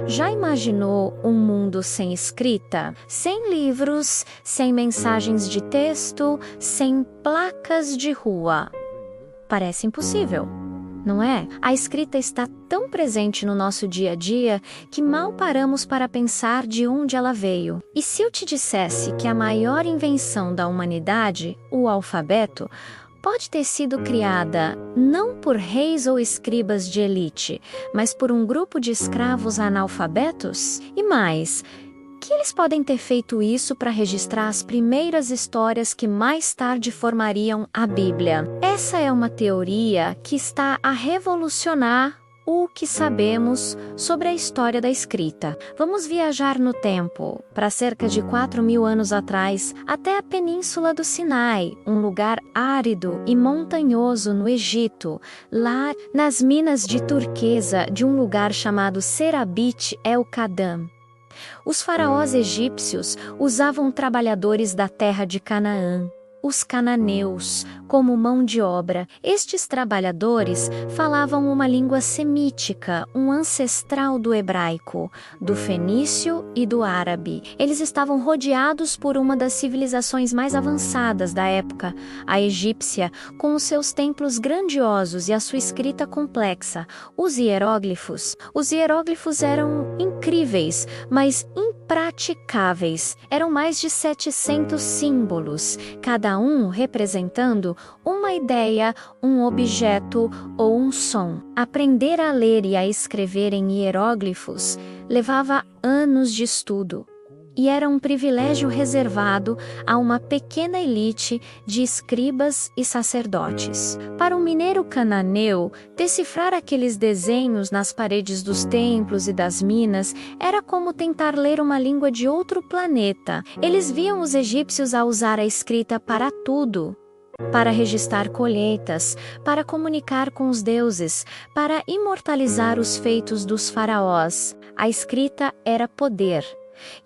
Já imaginou um mundo sem escrita? Sem livros, sem mensagens de texto, sem placas de rua? Parece impossível, não é? A escrita está tão presente no nosso dia a dia que mal paramos para pensar de onde ela veio. E se eu te dissesse que a maior invenção da humanidade, o alfabeto, pode ter sido criada não por reis ou escribas de elite, mas por um grupo de escravos analfabetos? E mais, que eles podem ter feito isso para registrar as primeiras histórias que mais tarde formariam a Bíblia? Essa é uma teoria que está a revolucionar o que sabemos sobre a história da escrita. Vamos viajar no tempo, para cerca de 4.000 anos atrás, até a Península do Sinai, um lugar árido e montanhoso no Egito, lá nas minas de turquesa de um lugar chamado Serabit el-Khadam. Os faraós egípcios usavam trabalhadores da terra de Canaã, os cananeus, como mão de obra. Estes trabalhadores falavam uma língua semítica, um ancestral do hebraico, do fenício e do árabe. Eles estavam rodeados por uma das civilizações mais avançadas da época, a egípcia, com os seus templos grandiosos e a sua escrita complexa, os hieróglifos. Os hieróglifos eram incríveis, mas impraticáveis. Eram mais de 700 símbolos, cada um representando uma ideia, um objeto ou um som. Aprender a ler e a escrever em hieróglifos levava anos de estudo e era um privilégio reservado a uma pequena elite de escribas e sacerdotes. Para um mineiro cananeu, decifrar aqueles desenhos nas paredes dos templos e das minas era como tentar ler uma língua de outro planeta. Eles viam os egípcios a usar a escrita para tudo. Para registrar colheitas, para comunicar com os deuses, para imortalizar os feitos dos faraós. A escrita era poder.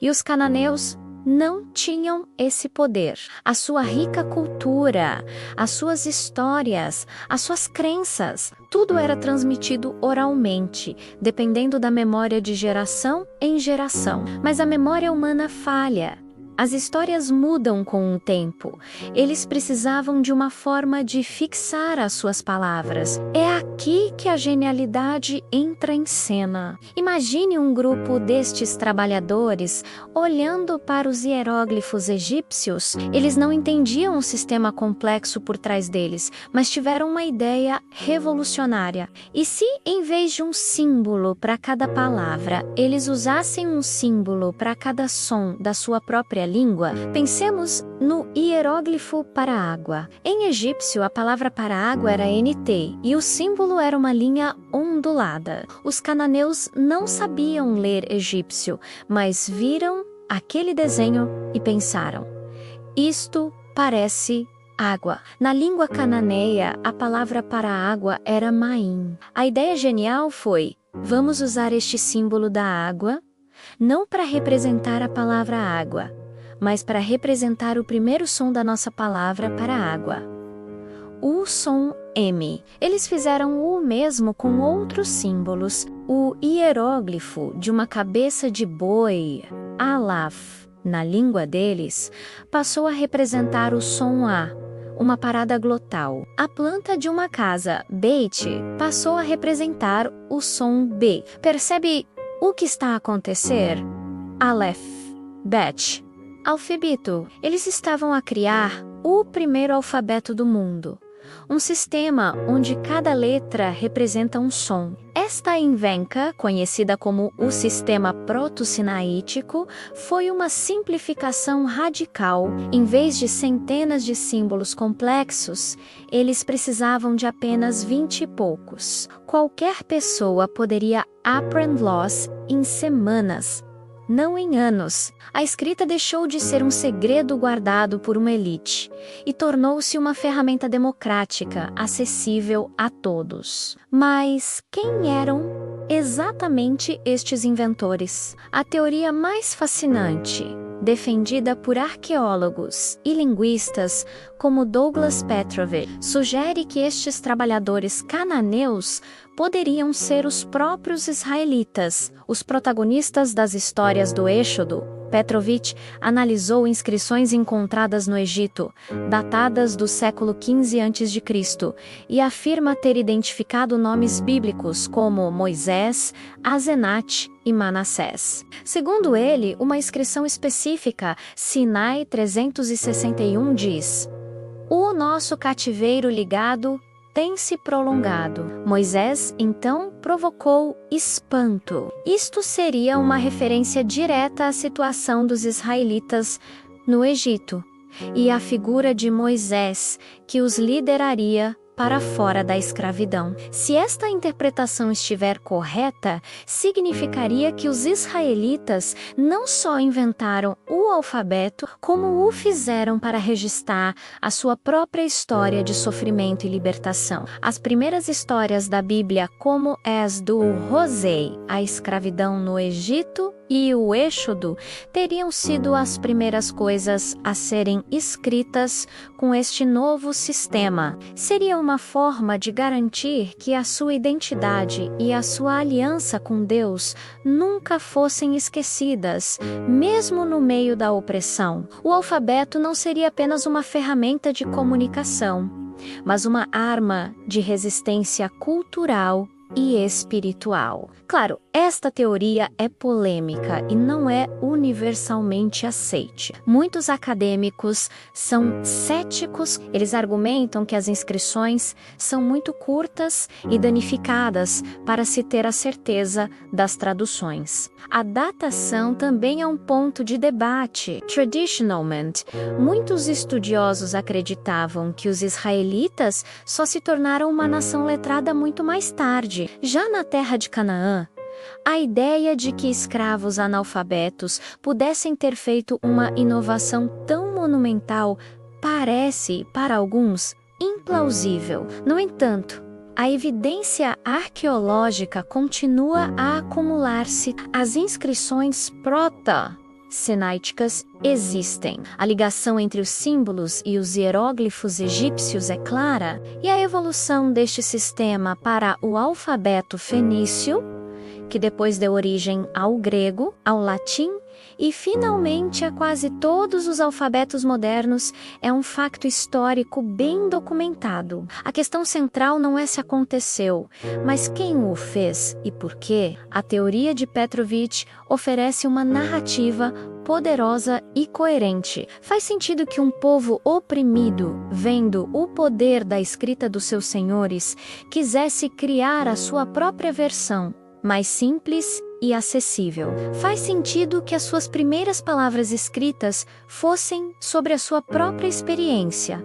E os cananeus não tinham esse poder. A sua rica cultura, as suas histórias, as suas crenças, tudo era transmitido oralmente, dependendo da memória de geração em geração. Mas a memória humana falha. As histórias mudam com o tempo. Eles precisavam de uma forma de fixar as suas palavras. É aqui que a genialidade entra em cena. Imagine um grupo destes trabalhadores olhando para os hieróglifos egípcios. Eles não entendiam o sistema complexo por trás deles, mas tiveram uma ideia revolucionária. E se, em vez de um símbolo para cada palavra, eles usassem um símbolo para cada som da sua própria língua? Pensemos no hieróglifo para água. Em egípcio, a palavra para água era NT e o símbolo era uma linha ondulada. Os cananeus não sabiam ler egípcio, mas viram aquele desenho e pensaram: isto parece água. Na língua cananeia, a palavra para água era Maim. A ideia genial foi: vamos usar este símbolo da água, não para representar a palavra água, mas para representar o primeiro som da nossa palavra para água, o som M. Eles fizeram o mesmo com outros símbolos. O hieróglifo de uma cabeça de boi, Alaf, na língua deles, passou a representar o som A, uma parada glotal. A planta de uma casa, Beit, passou a representar o som B. Percebe o que está a acontecer? Aleph, Bet, alfabeto. Eles estavam a criar o primeiro alfabeto do mundo. Um sistema onde cada letra representa um som. Esta invenca, conhecida como o sistema proto-sinaítico, foi uma simplificação radical. Em vez de centenas de símbolos complexos, eles precisavam de apenas 20 e poucos. Qualquer pessoa poderia aprendê-los em semanas, não em anos. A escrita deixou de ser um segredo guardado por uma elite e tornou-se uma ferramenta democrática, acessível a todos. Mas quem eram exatamente estes inventores? A teoria mais fascinante defendida por arqueólogos e linguistas como Douglas Petrovich, sugere que estes trabalhadores cananeus poderiam ser os próprios israelitas, os protagonistas das histórias do Êxodo. Petrovich analisou inscrições encontradas no Egito, datadas do século XV a.C., e afirma ter identificado nomes bíblicos como Moisés, Asenate e Manassés. Segundo ele, uma inscrição específica, Sinai 361, diz: "O nosso cativeiro ligado tem se prolongado." Moisés, então, provocou espanto. Isto seria uma referência direta à situação dos israelitas no Egito e à figura de Moisés, que os lideraria para fora da escravidão. Se esta interpretação estiver correta, significaria que os israelitas não só inventaram o alfabeto, como o fizeram para registrar a sua própria história de sofrimento e libertação. As primeiras histórias da Bíblia, como as do Hosea, a escravidão no Egito, e o Êxodo, teriam sido as primeiras coisas a serem escritas com este novo sistema. Seria uma forma de garantir que a sua identidade e a sua aliança com Deus nunca fossem esquecidas, mesmo no meio da opressão. O alfabeto não seria apenas uma ferramenta de comunicação, mas uma arma de resistência cultural e espiritual. Claro, esta teoria é polêmica e não é universalmente aceite. Muitos acadêmicos são céticos, eles argumentam que as inscrições são muito curtas e danificadas para se ter a certeza das traduções. A datação também é um ponto de debate. Traditionalmente, muitos estudiosos acreditavam que os israelitas só se tornaram uma nação letrada muito mais tarde. Já na terra de Canaã, a ideia de que escravos analfabetos pudessem ter feito uma inovação tão monumental parece, para alguns, implausível. No entanto, a evidência arqueológica continua a acumular-se. As inscrições proto-sinaíticas existem. A ligação entre os símbolos e os hieróglifos egípcios é clara, e a evolução deste sistema para o alfabeto fenício, que depois deu origem ao grego, ao latim e finalmente a quase todos os alfabetos modernos, é um facto histórico bem documentado. A questão central não é se aconteceu, mas quem o fez e por quê. A teoria de Petrovich oferece uma narrativa poderosa e coerente. Faz sentido que um povo oprimido, vendo o poder da escrita dos seus senhores, quisesse criar a sua própria versão, mais simples e acessível. Faz sentido que as suas primeiras palavras escritas fossem sobre a sua própria experiência,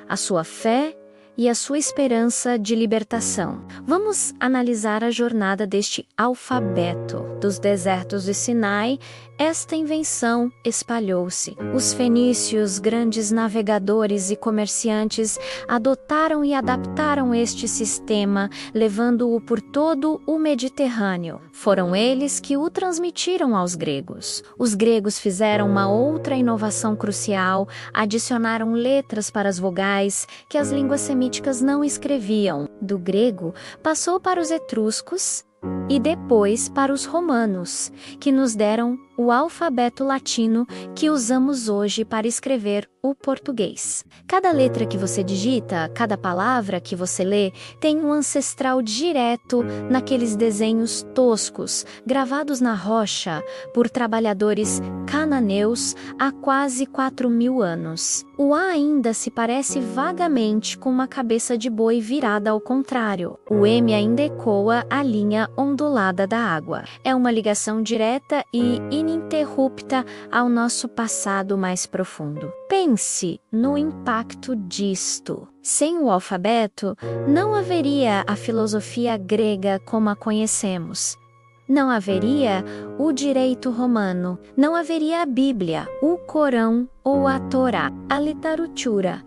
a sua fé e a sua esperança de libertação. Vamos analisar a jornada deste alfabeto. Dos desertos de Sinai, esta invenção espalhou-se. Os fenícios, grandes navegadores e comerciantes, adotaram e adaptaram este sistema, levando-o por todo o Mediterrâneo. Foram eles que o transmitiram aos gregos. Os gregos fizeram uma outra inovação crucial, adicionaram letras para as vogais que as línguas semíticas não escreviam. Do grego, passou para os etruscos e depois para os romanos, que nos deram o alfabeto latino que usamos hoje para escrever o português. Cada letra que você digita, cada palavra que você lê, tem um ancestral direto naqueles desenhos toscos, gravados na rocha por trabalhadores cananeus há quase 4.000 anos. O A ainda se parece vagamente com uma cabeça de boi virada ao contrário. O M ainda ecoa a linha ondulada da água. É uma ligação direta e ininterrupta ao nosso passado mais profundo. Pense no impacto disto. Sem o alfabeto, não haveria a filosofia grega como a conhecemos. Não haveria o direito romano, não haveria a Bíblia, o Corão ou a Torá, a literatura,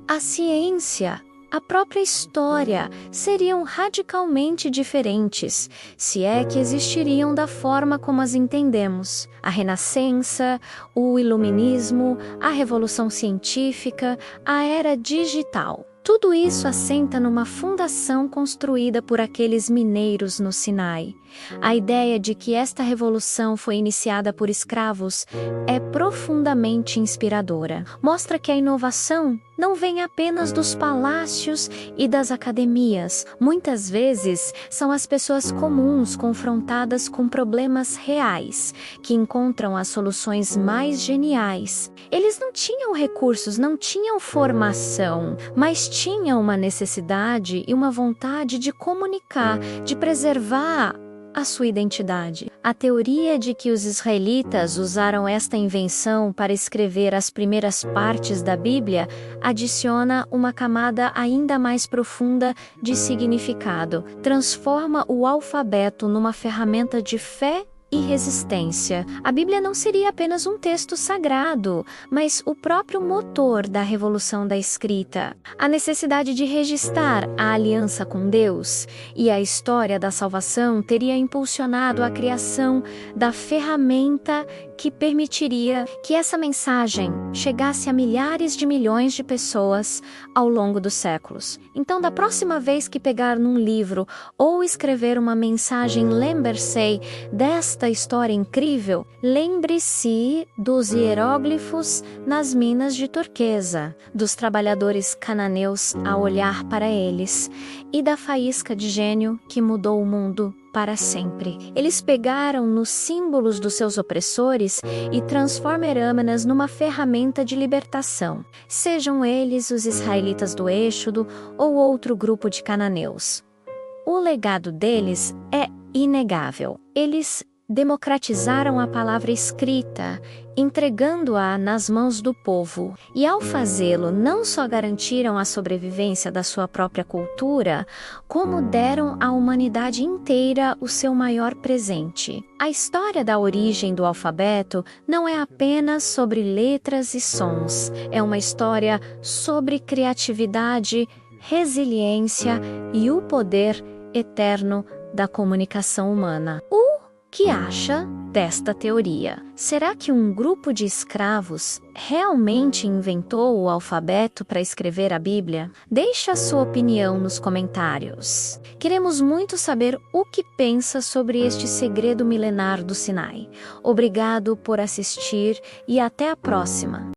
a ciência a própria história seriam radicalmente diferentes, se é que existiriam da forma como as entendemos. A Renascença, o Iluminismo, a Revolução Científica, a Era Digital. Tudo isso assenta numa fundação construída por aqueles mineiros no Sinai. A ideia de que esta revolução foi iniciada por escravos é profundamente inspiradora. Mostra que a inovação não vem apenas dos palácios e das academias. Muitas vezes são as pessoas comuns confrontadas com problemas reais que encontram as soluções mais geniais. Eles não tinham recursos, não tinham formação, mas tinham uma necessidade e uma vontade de comunicar, de preservar a sua identidade. A teoria de que os israelitas usaram esta invenção para escrever as primeiras partes da Bíblia adiciona uma camada ainda mais profunda de significado. Transforma o alfabeto numa ferramenta de fé e resistência. A Bíblia não seria apenas um texto sagrado, mas o próprio motor da revolução da escrita. A necessidade de registrar a aliança com Deus e a história da salvação teria impulsionado a criação da ferramenta que permitiria que essa mensagem chegasse a milhares de milhões de pessoas ao longo dos séculos. Então, da próxima vez que pegar num livro ou escrever uma mensagem, lembre-se desta história incrível, lembre-se dos hieróglifos nas minas de turquesa, dos trabalhadores cananeus a olhar para eles e da faísca de gênio que mudou o mundo para sempre. Eles pegaram nos símbolos dos seus opressores e transformaram-nas numa ferramenta de libertação, sejam eles os israelitas do Êxodo ou outro grupo de cananeus. O legado deles é inegável. Eles democratizaram a palavra escrita, entregando-a nas mãos do povo. E ao fazê-lo, não só garantiram a sobrevivência da sua própria cultura, como deram à humanidade inteira o seu maior presente. A história da origem do alfabeto não é apenas sobre letras e sons. É uma história sobre criatividade, resiliência e o poder eterno da comunicação humana. O que acha desta teoria? Será que um grupo de escravos realmente inventou o alfabeto para escrever a Bíblia? Deixe a sua opinião nos comentários. Queremos muito saber o que pensa sobre este segredo milenar do Sinai. Obrigado por assistir e até a próxima!